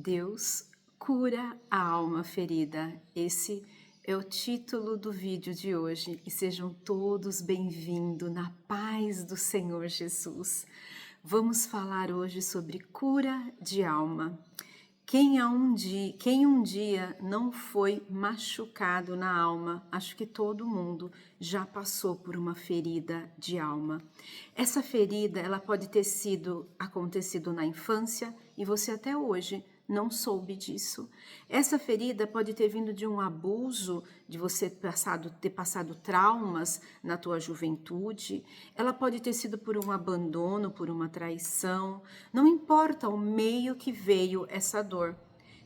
Deus cura a alma ferida. Esse é o título do vídeo de hoje e sejam todos bem-vindos na paz do Senhor Jesus. Vamos falar hoje sobre cura de alma. Quem um dia não foi machucado na alma, acho que todo mundo já passou por uma ferida de alma. Essa ferida, ela pode ter acontecido na infância e você até hoje não soube disso. Essa ferida pode ter vindo de um abuso, de você ter passado traumas na tua juventude. Ela pode ter sido por um abandono, por uma traição. Não importa o meio que veio essa dor.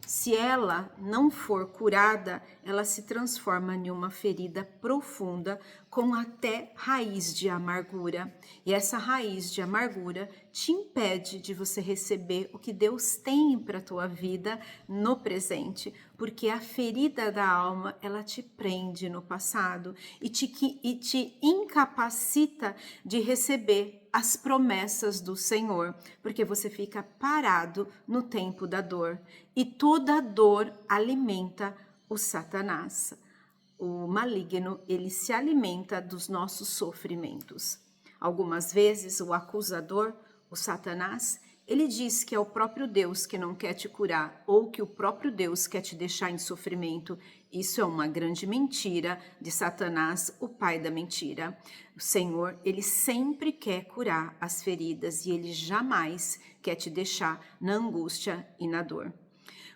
Se ela não for curada, ela se transforma em uma ferida profunda com até raiz de amargura. E essa raiz de amargura te impede de você receber o que Deus tem para a tua vida no presente, porque a ferida da alma, ela te prende no passado e te incapacita de receber as promessas do Senhor, porque você fica parado no tempo da dor. E toda dor alimenta o Satanás. O maligno, ele se alimenta dos nossos sofrimentos. Algumas vezes o acusador, o Satanás, ele diz que é o próprio Deus que não quer te curar ou que o próprio Deus quer te deixar em sofrimento. Isso é uma grande mentira de Satanás, o pai da mentira. O Senhor, ele sempre quer curar as feridas e ele jamais quer te deixar na angústia e na dor.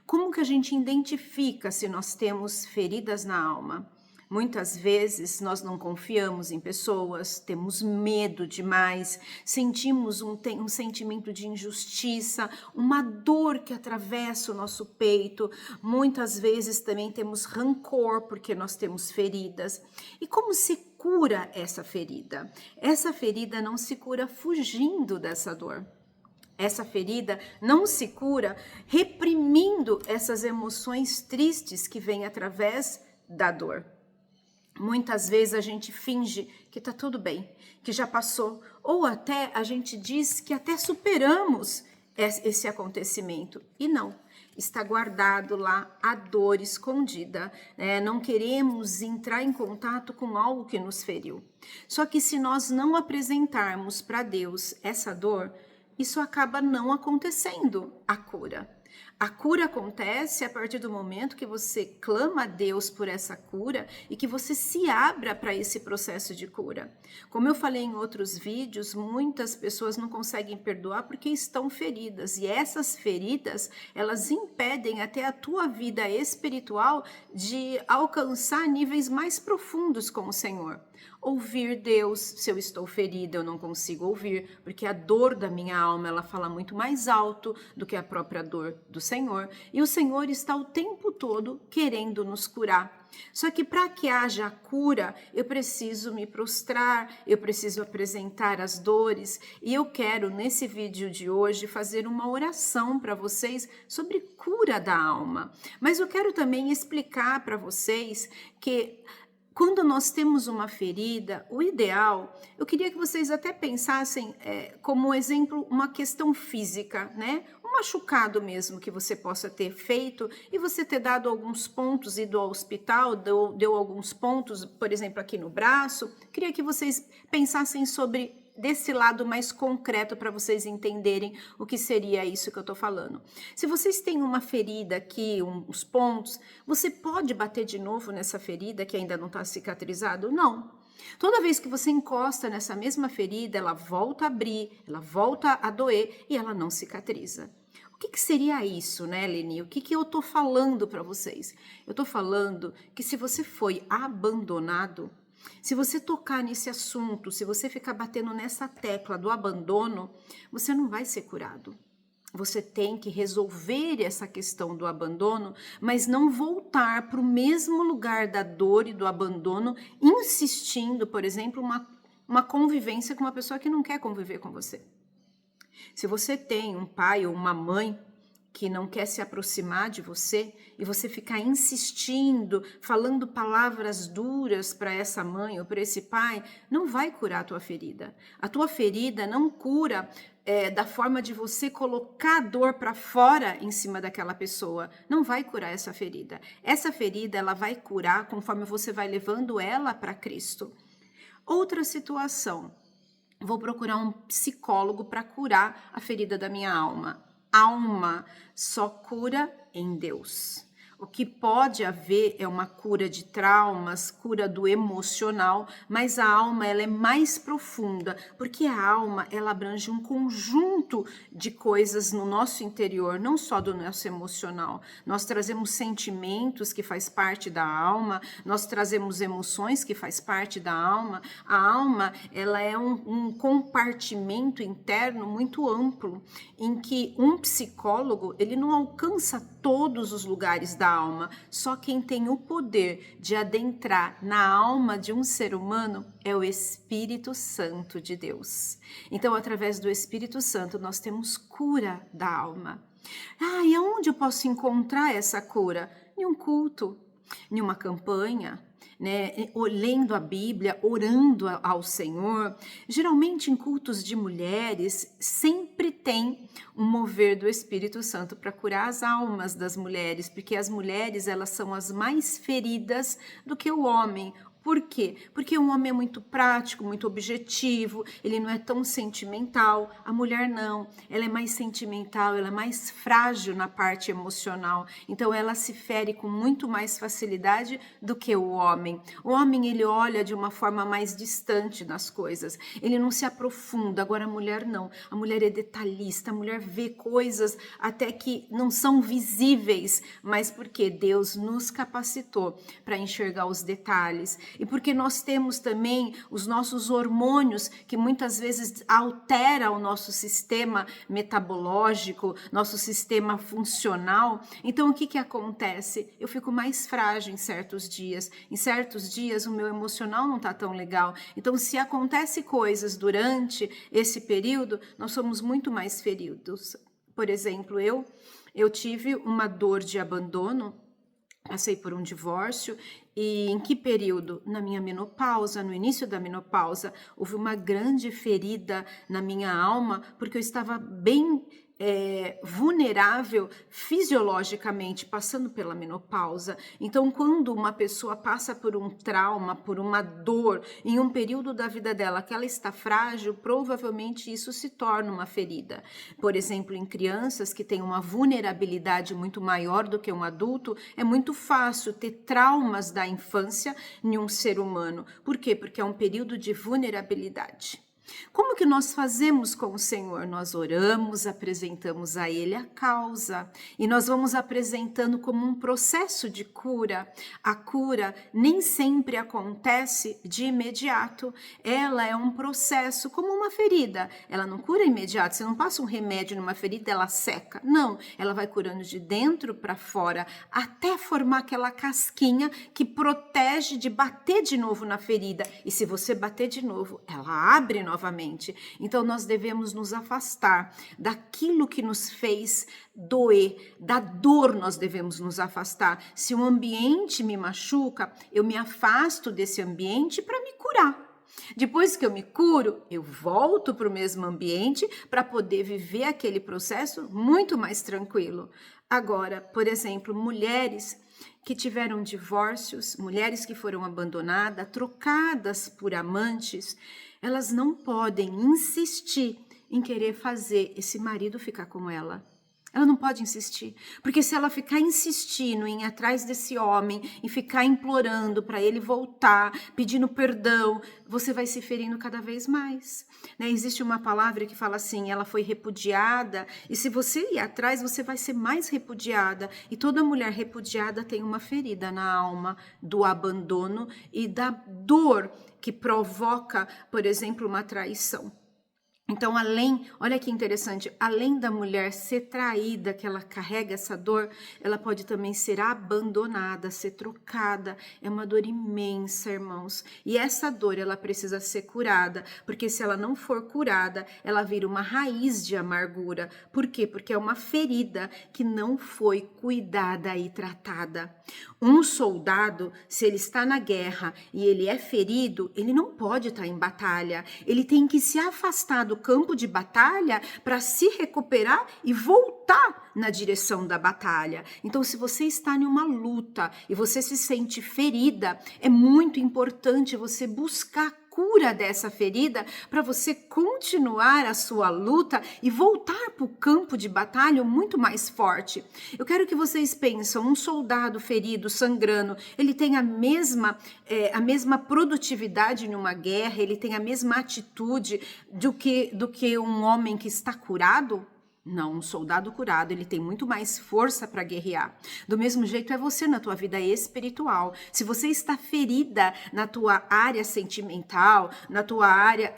Como que a gente identifica se nós temos feridas na alma? Muitas vezes nós não confiamos em pessoas, temos medo demais, sentimos um sentimento de injustiça, uma dor que atravessa o nosso peito. Muitas vezes também temos rancor porque nós temos feridas. E como se cura essa ferida? Essa ferida não se cura fugindo dessa dor. Essa ferida não se cura reprimindo essas emoções tristes que vêm através da dor. Muitas vezes a gente finge que tá tudo bem, que já passou, ou até a gente diz que até superamos esse acontecimento. E não, está guardado lá a dor escondida, né? Não queremos entrar em contato com algo que nos feriu. Só que se nós não apresentarmos para Deus essa dor, isso acaba não acontecendo a cura. A cura acontece a partir do momento que você clama a Deus por essa cura e que você se abra para esse processo de cura. Como eu falei em outros vídeos, muitas pessoas não conseguem perdoar porque estão feridas. E essas feridas, elas impedem até a tua vida espiritual de alcançar níveis mais profundos com o Senhor. Ouvir Deus, se eu estou ferida, eu não consigo ouvir, porque a dor da minha alma, ela fala muito mais alto do que a própria dor do Senhor, e o Senhor está o tempo todo querendo nos curar. Só que para que haja cura, eu preciso me prostrar, eu preciso apresentar as dores, e eu quero nesse vídeo de hoje fazer uma oração para vocês sobre cura da alma. Mas eu quero também explicar para vocês que quando nós temos uma ferida, o ideal, eu queria que vocês até pensassem como exemplo uma questão física, né? Um machucado mesmo que você possa ter feito e você ter dado alguns pontos, ido ao hospital, deu alguns pontos, por exemplo, aqui no braço. Queria que vocês pensassem sobre desse lado mais concreto para vocês entenderem o que seria isso que eu estou falando. Se vocês têm uma ferida aqui, uns pontos, você pode bater de novo nessa ferida que ainda não está cicatrizado? Não. Toda vez que você encosta nessa mesma ferida, ela volta a abrir, ela volta a doer e ela não cicatriza. O que seria isso, né, Leni? O que eu estou falando para vocês? Eu estou falando que se você foi abandonado, se você tocar nesse assunto, se você ficar batendo nessa tecla do abandono, você não vai ser curado. Você tem que resolver essa questão do abandono, mas não voltar para o mesmo lugar da dor e do abandono, insistindo, por exemplo, uma convivência com uma pessoa que não quer conviver com você. Se você tem um pai ou uma mãe que não quer se aproximar de você e você ficar insistindo, falando palavras duras para essa mãe ou para esse pai, não vai curar a tua ferida. A tua ferida não cura da forma de você colocar a dor para fora em cima daquela pessoa, não vai curar essa ferida. Essa ferida, ela vai curar conforme você vai levando ela para Cristo. Outra situação, vou procurar um psicólogo para curar a ferida da minha alma. Alma só cura em Deus. O que pode haver é uma cura de traumas, cura do emocional, mas a alma ela é mais profunda, porque a alma ela abrange um conjunto de coisas no nosso interior, não só do nosso emocional. Nós trazemos sentimentos que faz parte da alma, nós trazemos emoções que faz parte da alma. A alma ela é um compartimento interno muito amplo, em que um psicólogo ele não alcança todos os lugares da alma, só quem tem o poder de adentrar na alma de um ser humano é o Espírito Santo de Deus. Então, através do Espírito Santo, nós temos cura da alma. E aonde eu posso encontrar essa cura? Em um culto, em uma campanha, né, lendo a Bíblia, orando ao Senhor. Geralmente em cultos de mulheres sempre tem um mover do Espírito Santo para curar as almas das mulheres, porque as mulheres elas são as mais feridas do que o homem. Por quê? Porque o homem é muito prático, muito objetivo, ele não é tão sentimental. A mulher não, ela é mais sentimental, ela é mais frágil na parte emocional. Então ela se fere com muito mais facilidade do que o homem. O homem ele olha de uma forma mais distante nas coisas, ele não se aprofunda. Agora a mulher não, a mulher é detalhista, a mulher vê coisas até que não são visíveis, mas porque Deus nos capacitou para enxergar os detalhes. E porque nós temos também os nossos hormônios que muitas vezes altera o nosso sistema metabológico, nosso sistema funcional. Então o que acontece? Eu fico mais frágil em certos dias. Em certos dias o meu emocional não está tão legal. Então se acontece coisas durante esse período, nós somos muito mais feridos. Por exemplo, eu tive uma dor de abandono, passei por um divórcio. E em que período? Na minha menopausa, no início da menopausa, houve uma grande ferida na minha alma, porque eu estava bem vulnerável fisiologicamente, passando pela menopausa. Então, quando uma pessoa passa por um trauma, por uma dor, em um período da vida dela que ela está frágil, provavelmente isso se torna uma ferida. Por exemplo, em crianças que têm uma vulnerabilidade muito maior do que um adulto, é muito fácil ter traumas da infância em um ser humano. Por quê? Porque é um período de vulnerabilidade. Como que nós fazemos com o Senhor? Nós oramos, apresentamos a Ele a causa e nós vamos apresentando como um processo de cura. A cura nem sempre acontece de imediato, ela é um processo como uma ferida, ela não cura imediato, você não passa um remédio numa ferida, ela seca, não, ela vai curando de dentro para fora, até formar aquela casquinha que protege de bater de novo na ferida, e se você bater de novo, ela abre novamente. Então nós devemos nos afastar daquilo que nos fez doer, da dor nós devemos nos afastar. Se um ambiente me machuca, eu me afasto desse ambiente para me curar. Depois que eu me curo, eu volto para o mesmo ambiente para poder viver aquele processo muito mais tranquilo. Agora, por exemplo, mulheres que tiveram divórcios, mulheres que foram abandonadas, trocadas por amantes, elas não podem insistir em querer fazer esse marido ficar com ela. Ela não pode insistir, porque se ela ficar insistindo em ir atrás desse homem e ficar implorando para ele voltar, pedindo perdão, você vai se ferindo cada vez mais. Né? Existe uma palavra que fala assim, ela foi repudiada, e se você ir atrás, você vai ser mais repudiada. E toda mulher repudiada tem uma ferida na alma do abandono e da dor que provoca, por exemplo, uma traição. Então, olha que interessante, além da mulher ser traída, que ela carrega essa dor, ela pode também ser abandonada, ser trocada. É uma dor imensa, irmãos. E essa dor, ela precisa ser curada, porque se ela não for curada, ela vira uma raiz de amargura. Por quê? Porque é uma ferida que não foi cuidada e tratada. Um soldado, se ele está na guerra e ele é ferido, ele não pode estar em batalha. Ele tem que se afastar do campo de batalha para se recuperar e voltar na direção da batalha. Então, se você está em uma luta e você se sente ferida, é muito importante você buscar cura dessa ferida para você continuar a sua luta e voltar para o campo de batalha muito mais forte. Eu quero que vocês pensem, um soldado ferido, sangrando, ele tem a mesma produtividade em uma guerra, ele tem a mesma atitude do que um homem que está curado? Não, um soldado curado, ele tem muito mais força para guerrear. Do mesmo jeito é você na tua vida espiritual. Se você está ferida na tua área sentimental, na tua área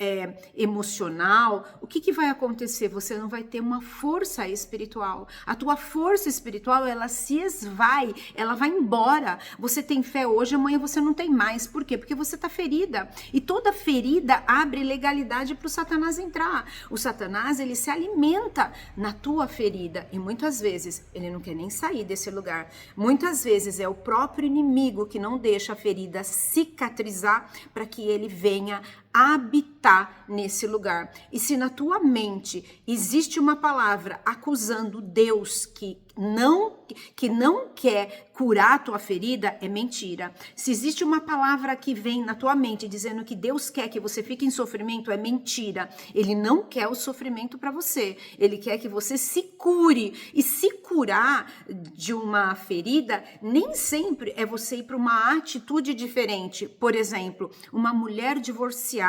emocional, o que vai acontecer? Você não vai ter uma força espiritual. A tua força espiritual, ela se esvai, ela vai embora. Você tem fé hoje, amanhã você não tem mais. Por quê? Porque você está ferida. E toda ferida abre legalidade para o Satanás entrar. O Satanás, ele se alimenta na tua ferida, e muitas vezes ele não quer nem sair desse lugar. Muitas vezes é o próprio inimigo que não deixa a ferida cicatrizar para que ele venha habitar nesse lugar. E se na tua mente existe uma palavra acusando Deus que não quer curar a tua ferida, é mentira. Se existe uma palavra que vem na tua mente dizendo que Deus quer que você fique em sofrimento, é mentira. Ele não quer o sofrimento para você. Ele quer que você se cure. E se curar de uma ferida, nem sempre é você ir para uma atitude diferente. Por exemplo, uma mulher divorciada,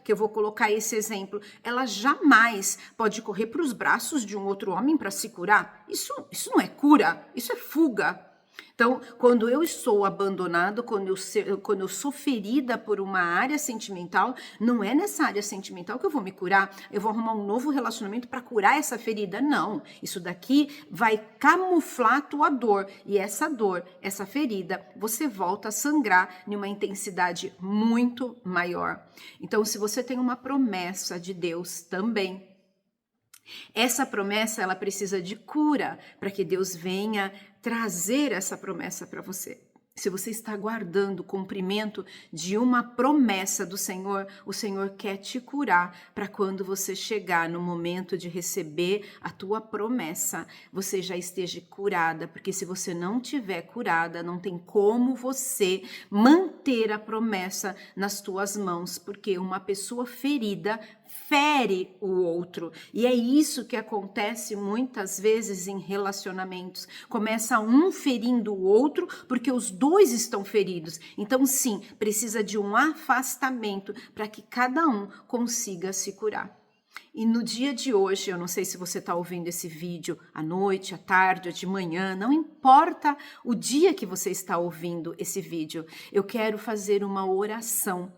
que eu vou colocar esse exemplo, ela jamais pode correr para os braços de um outro homem para se curar. Isso não é cura, isso é fuga. Então, quando eu sou abandonado, quando eu sou ferida por uma área sentimental, não é nessa área sentimental que eu vou me curar, eu vou arrumar um novo relacionamento para curar essa ferida. Não, isso daqui vai camuflar a tua dor, e essa dor, essa ferida, você volta a sangrar em uma intensidade muito maior. Então, se você tem uma promessa de Deus também, essa promessa, ela precisa de cura para que Deus venha trazer essa promessa para você. Se você está aguardando o cumprimento de uma promessa do Senhor, o Senhor quer te curar para quando você chegar no momento de receber a tua promessa, você já esteja curada, porque se você não tiver curada, não tem como você manter a promessa nas tuas mãos, porque uma pessoa ferida fere o outro. E é isso que acontece muitas vezes em relacionamentos. Começa um ferindo o outro porque os dois estão feridos. Então, sim, precisa de um afastamento para que cada um consiga se curar. E no dia de hoje, eu não sei se você está ouvindo esse vídeo à noite, à tarde ou de manhã, não importa o dia que você está ouvindo esse vídeo, eu quero fazer uma oração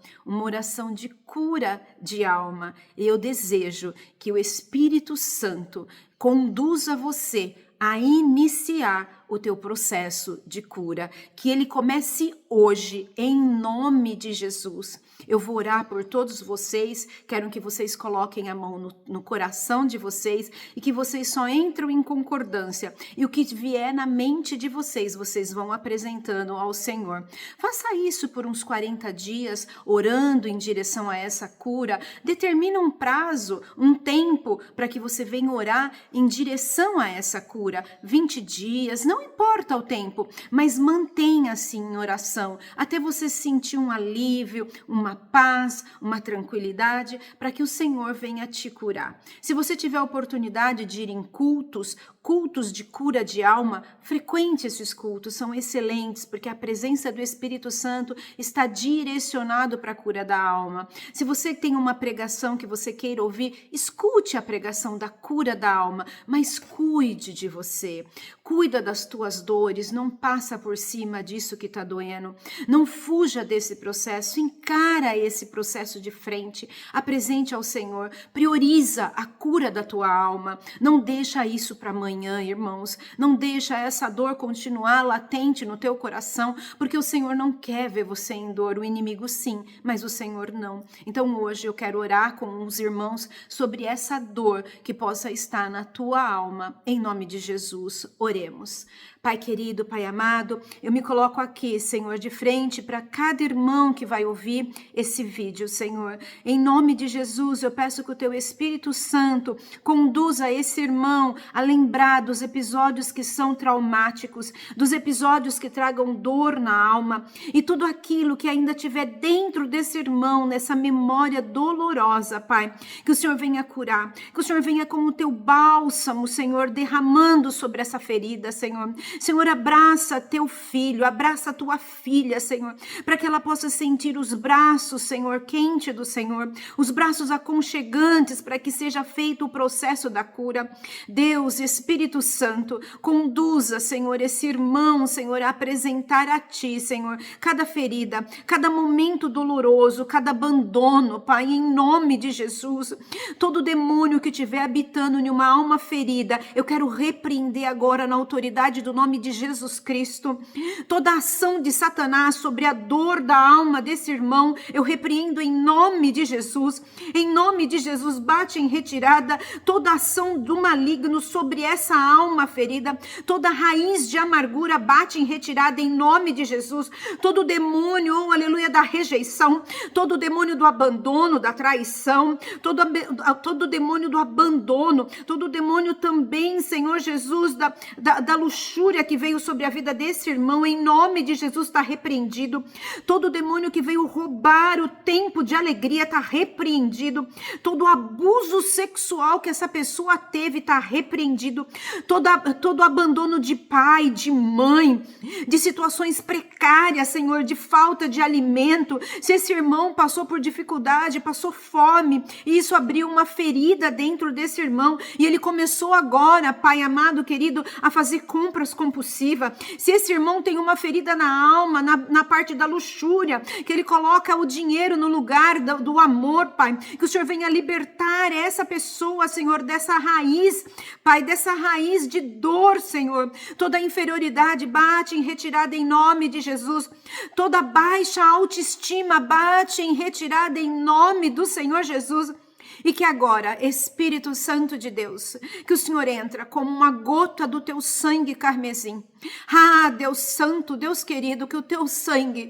de cura de alma. E eu desejo que o Espírito Santo conduza você a iniciar o teu processo de cura, que ele comece hoje, em nome de Jesus. Eu vou orar por todos vocês, quero que vocês coloquem a mão no coração de vocês e que vocês só entram em concordância. E o que vier na mente de vocês, vocês vão apresentando ao Senhor. Faça isso por uns 40 dias, orando em direção a essa cura. Determina um prazo, um tempo, para que você venha orar em direção a essa cura. 20 dias, não importa o tempo, mas mantenha-se em oração, até você sentir um alívio, uma paz, uma tranquilidade, para que o Senhor venha te curar. Se você tiver a oportunidade de ir em cultos de cura de alma, frequente esses cultos, são excelentes, porque a presença do Espírito Santo está direcionado para a cura da alma. Se você tem uma pregação que você queira ouvir, escute a pregação da cura da alma, mas cuide de você, cuida das tuas dores, não passa por cima disso que está doendo, não fuja desse processo, encara esse processo de frente, apresente ao Senhor, prioriza a cura da tua alma, não deixa isso para amanhã, irmãos, não deixa essa dor continuar latente no teu coração, porque o Senhor não quer ver você em dor, o inimigo sim, mas o Senhor não. Então hoje eu quero orar com os irmãos sobre essa dor que possa estar na tua alma, em nome de Jesus, oremos. Pai querido, Pai amado, eu me coloco aqui, Senhor, de frente para cada irmão que vai ouvir esse vídeo, Senhor. Em nome de Jesus, eu peço que o Teu Espírito Santo conduza esse irmão a lembrar dos episódios que são traumáticos, dos episódios que tragam dor na alma e tudo aquilo que ainda tiver dentro desse irmão, nessa memória dolorosa, Pai. Que o Senhor venha curar, que o Senhor venha com o Teu bálsamo, Senhor, derramando sobre essa ferida, Senhor. Senhor, abraça teu filho, abraça a tua filha, Senhor, para que ela possa sentir os braços, Senhor, quente do Senhor, os braços aconchegantes para que seja feito o processo da cura. Deus, Espírito Santo, conduza, Senhor, esse irmão, Senhor, a apresentar a ti, Senhor, cada ferida, cada momento doloroso, cada abandono, Pai, em nome de Jesus. Todo demônio que estiver habitando em uma alma ferida, eu quero repreender agora na autoridade do nome de Jesus Cristo. Toda ação de Satanás sobre a dor da alma desse irmão, eu repreendo em nome de Jesus. Em nome de Jesus, bate em retirada toda ação do maligno sobre essa alma ferida. Toda raiz de amargura bate em retirada em nome de Jesus. Todo demônio, aleluia, da rejeição, todo demônio do abandono, da traição, todo demônio do abandono, todo demônio também, Senhor Jesus, da luxúria que veio sobre a vida desse irmão, em nome de Jesus está repreendido. Todo demônio que veio roubar o tempo de alegria está repreendido. Todo abuso sexual que essa pessoa teve está repreendido. Todo abandono de pai, de mãe, de situações precárias, Senhor, de falta de alimento. Se esse irmão passou por dificuldade, passou fome, e isso abriu uma ferida dentro desse irmão, e ele começou agora, Pai amado, querido, a fazer compras compulsivas. Se esse irmão tem uma ferida na alma, na parte da luxúria, que ele coloca o dinheiro no lugar do amor, Pai, que o Senhor venha libertar essa pessoa, Senhor, dessa raiz, Pai, dessa raiz de dor, Senhor. Toda inferioridade bate em retirada em nome de Jesus. Toda baixa autoestima bate em retirada em nome do Senhor Jesus. E que agora, Espírito Santo de Deus, que o Senhor entra como uma gota do teu sangue carmesim. Ah, Deus Santo, Deus querido, que o teu sangue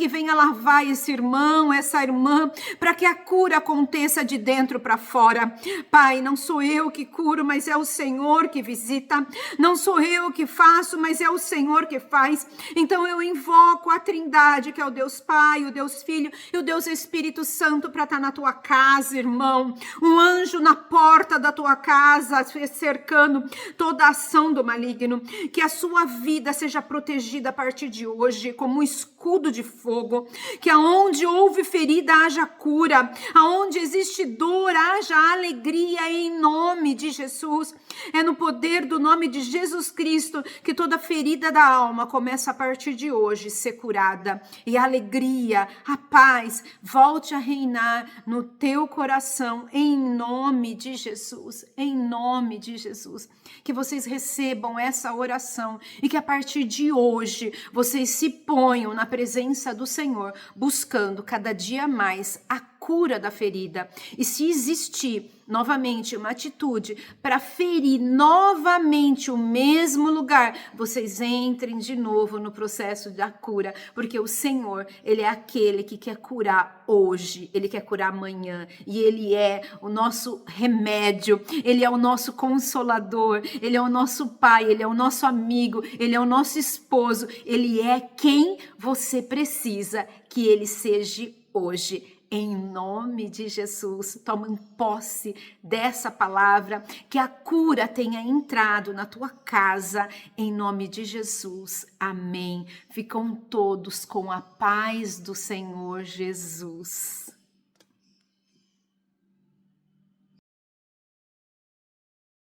venha lavar esse irmão, essa irmã, para que a cura aconteça de dentro para fora. Pai, não sou eu que curo, mas é o Senhor que visita. Não sou eu que faço, mas é o Senhor que faz. Então eu invoco a Trindade, que é o Deus Pai, o Deus Filho e o Deus Espírito Santo, para estar na tua casa, irmão. Um anjo na porta da tua casa, cercando toda a ação do maligno. Que a sua vida seja protegida a partir de hoje como um escudo de fogo, que aonde houve ferida haja cura, aonde existe dor haja alegria em nome de Jesus. É no poder do nome de Jesus Cristo que toda ferida da alma começa a partir de hoje ser curada, e a alegria, a paz volte a reinar no teu coração em nome de Jesus, em nome de Jesus. Que vocês recebam essa oração e que a partir de hoje vocês se ponham na presença do Senhor, buscando cada dia mais a cura da ferida. E se existir novamente uma atitude para ferir novamente o mesmo lugar, vocês entrem de novo no processo da cura, porque o Senhor, Ele é aquele que quer curar hoje, Ele quer curar amanhã, e Ele é o nosso remédio, Ele é o nosso consolador, Ele é o nosso Pai, Ele é o nosso amigo, Ele é o nosso esposo, Ele é quem você precisa que Ele seja hoje. Em nome de Jesus, toma posse dessa palavra, que a cura tenha entrado na tua casa, em nome de Jesus. Amém. Ficam todos com a paz do Senhor Jesus.